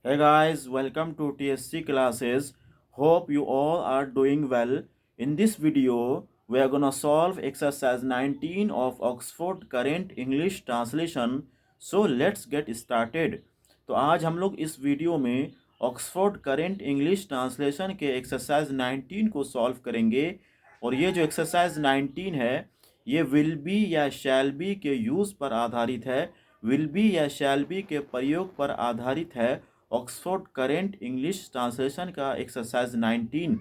Hey guys, welcome to TSC classes. Hope you all are doing well. In this video, we are gonna solve exercise 19 of Oxford Current English Translation. So let's get started. तो आज हम लोग इस video में Oxford current English translation के exercise 19 को solve करेंगे। और ये जो एक्सरसाइज 19 है ये विल बी या शैल बी के यूज़ पर आधारित है, विल बी या शैल बी के प्रयोग पर आधारित है। ऑक्सफोर्ड करेंट इंग्लिश ट्रांसलेशन का एक्सरसाइज 19।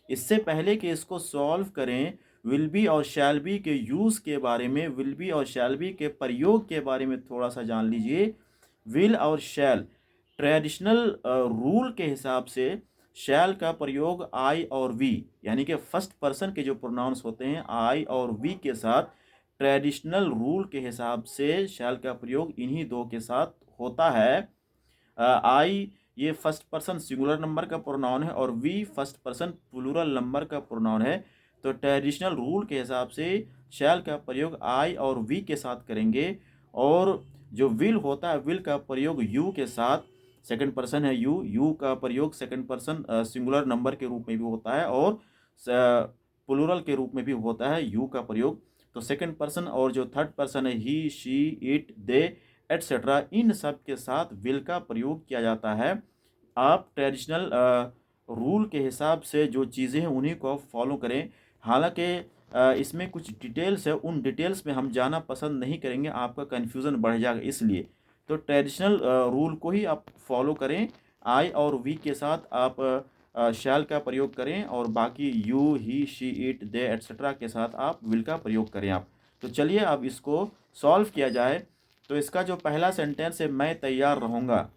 इससे पहले कि इसको सॉल्व करें, विल बी और शैल बी के यूज़ के बारे में, विल बी और शैल बी के प्रयोग के बारे में थोड़ा सा जान लीजिए। विल और शैल ट्रेडिशनल रूल के हिसाब से शैल का प्रयोग आई और वी यानी कि फर्स्ट पर्सन के जो प्रोनाउंस होते हैं आई और वी के साथ, ट्रेडिशनल रूल के हिसाब से शैल का प्रयोग इन्हीं दो के साथ होता है। आई ये फर्स्ट पर्सन सिंगुलर नंबर का प्रोनाउन है और we first person plural number का प्रोनाउन है। तो ट्रेडिशनल रूल के हिसाब से शैल का प्रयोग आई और वी के साथ करेंगे। और जो विल होता है, विल का प्रयोग यू के साथ, सेकंड पर्सन है यू, यू का प्रयोग सेकंड पर्सन सिंगुलर नंबर के रूप में भी होता है और प्लूरल के रूप में भी होता है यू का प्रयोग। तो सेकंड पर्सन और जो थर्ड पर्सन है ही, शी, इट, दे एट्सेट्रा, इन सब के साथ विल का प्रयोग किया जाता है। आप ट्रेडिशनल रूल के हिसाब से जो चीज़ें हैं उन्हीं को फॉलो करें। हालांकि इसमें कुछ डिटेल्स है, उन डिटेल्स में हम जाना पसंद नहीं करेंगे, आपका कन्फ्यूज़न बढ़ जाएगा इसलिए। तो ट्रेडिशनल रूल को ही आप फॉलो करें। आई और वी के साथ आप शैल का प्रयोग करें और बाकी you, he, she, it, they etcetera के साथ आप विल का प्रयोग करें आप। तो चलिए अब इसको सॉल्व किया जाए। तो इसका जो पहला सेंटेंस है, मैं तैयार रहूँगा,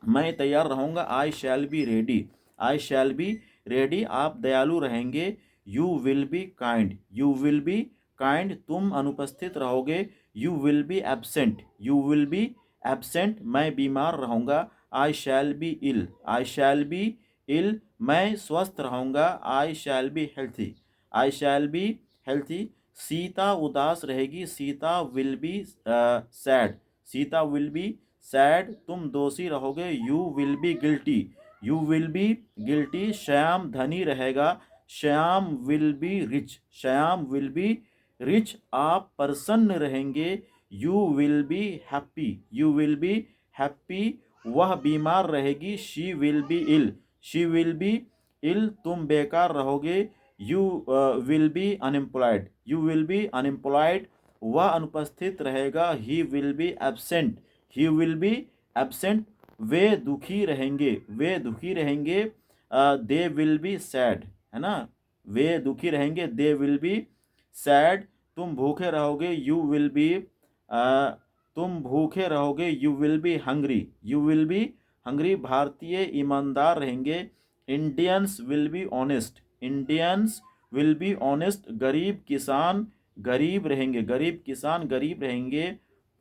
मैं तैयार रहूँगा, I shall be ready, I shall be ready, आप दयालु रहेंगे, you will be kind, you will be kind, तुम अनुपस्थित रहोगे, you will be absent, you will be absent, मैं बीमार रहूँगा, I shall B ill, I shall B इल, मैं स्वस्थ रहूँगा, I shall be healthy, I shall be healthy, Sita उदास रहेगी, Sita will be sad, Sita will be sad, तुम दोषी रहोगे, you will be guilty, you will be guilty, Shyam धनी रहेगा, Shyam will be rich, Shyam will be rich, आप प्रसन्न रहेंगे, you will be happy, you will be happy, वह बीमार रहेगी, she will be ill, she will be ill, तुम बेकार रहोगे, you will be unemployed, you will be unemployed, वह अनुपस्थित रहेगा, he will be absent, he will be absent, वे दुखी रहेंगे, वे दुखी रहेंगे, दे विल बी सैड, है ना, वे दुखी रहेंगे, दे विल बी सैड, तुम भूखे रहोगे, यू विल बी तुम भूखे रहोगे, you will be hungry, you will be hungry, भारतीय ईमानदार रहेंगे, Indians will be honest, Indians will be honest, गरीब किसान गरीब रहेंगे, गरीब किसान गरीब रहेंगे,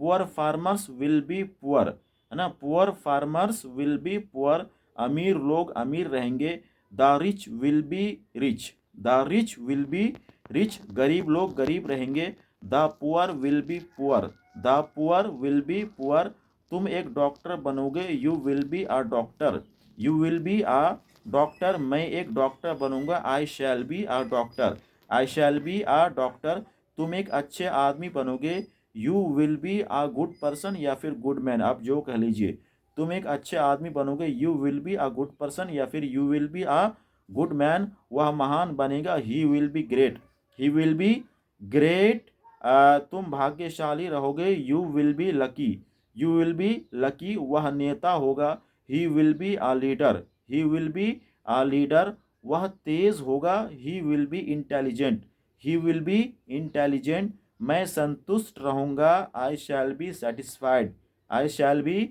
poor farmers will be poor, है ना, poor farmers will be poor, अमीर लोग अमीर रहेंगे, the rich will be rich, the rich will be rich, गरीब लोग गरीब रहेंगे, the poor will be poor, the poor will be poor, तुम एक डॉक्टर बनोगे, you will be a doctor, you will be a doctor, मैं एक doctor बनूंगा, I shall be a doctor, I shall be a doctor, तुम एक अच्छे आदमी बनोगे, you will be a good person या फिर गुड मैन, आप जो कह लीजिए, तुम एक अच्छे आदमी बनोगे, you will be a good person या फिर you will be a good man, वह महान बनेगा, ही will be great, he will be great, तुम भाग्यशाली रहोगे, you will be lucky, you will be lucky, वह नेता होगा, ही will be a leader, he will be a leader, वह तेज होगा, ही will be intelligent, he will be intelligent, मैं संतुष्ट रहूँगा, I shall be satisfied, I shall be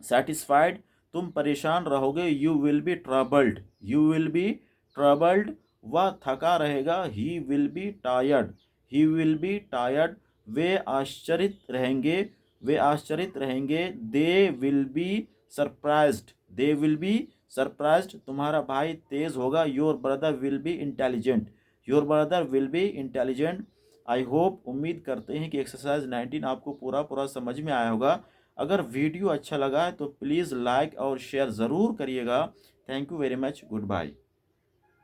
satisfied, तुम परेशान रहोगे, you will be troubled, you will be troubled, वह थका रहेगा, he will be tired, he will be tired, वे आश्चर्यित रहेंगे, वे आश्चर्यित रहेंगे, they will be surprised, they will be surprised, तुम्हारा भाई तेज होगा, your brother will be intelligent, your brother will be intelligent. I hope, उम्मीद करते हैं कि एक्सरसाइज 19 आपको पूरा पूरा समझ में आया होगा। अगर वीडियो अच्छा लगा है तो प्लीज़ लाइक और शेयर ज़रूर करिएगा। Thank you very much. Good bye.